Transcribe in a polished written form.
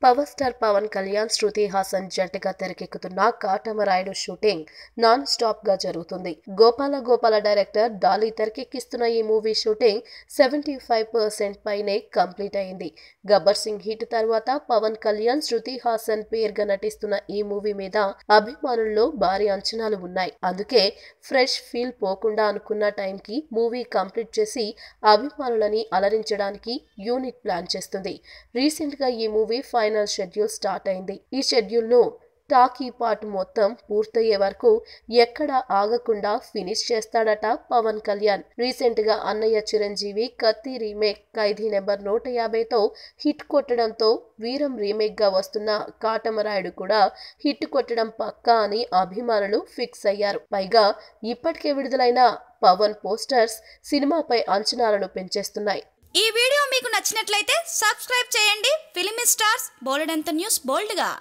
Power star Pawan Kalyan, Shruti Haasan జంటగా తెరకెక్కుతున్న Katamarayudu shooting non stop గా జరుగుతుంది. గోపాల డైరెక్టర్ డాలీ తెరకెక్కిస్తున్న ఈ మూవీ షూటింగ్ 75% పైనే కంప్లీట్ అయింది. గబ్బర్ సింగ్ హిట్ తర్వాత పవన్ కళ్యాణ్, శృతి హాసన్ పేరుగా నటిస్తున్న ఈ మూవీ మీద అభిమానుల్లో భారీ అంచనాలు ఉన్నాయి. అందుకే ఫ్రెష్ ఫీల్ పోకుండా అనుకున్న టైంకి మూవీ కంప్లీట్ చేసి అభిమానులని అలరించడానికి యూనిట్ ప్లాన్ చేస్తుంది. రీసెంట్ గా ఈ మూవీ ఫైనల్ షెడ్యూల్ స్టార్ట్ అయింది. ఈ షెడ్యూల్ ను టాకీ పార్ట్ మొత్తం పూర్తయ్యే వరకు ఎక్కడా ఆగకుండా ఫినిష్ చేస్తాడట పవన్ కళ్యాణ్. రీసెంట్ గా అన్నయ్య చిరంజీవి కత్తి రీమేక్ ఖైదీ నెంబర్ 150తో హిట్ కొట్టడంతో వీరం రీమేక్ గా వస్తున్న కాటమరాయుడు కూడా హిట్ కొట్టడం పక్కా అని అభిమానులు ఫిక్స్ అయ్యారు. పైగా ఇప్పటికే విడుదలైన పవన్ పోస్టర్స్ సినిమాపై అంచనాలను పెంచేస్తున్నాయి. ఈ వీడియో మీకు నచ్చినట్లయితే సబ్స్క్రైబ్ చేయండి. ఫిలిమి స్టార్స్ బోలెడంత న్యూస్ బోల్డ్గా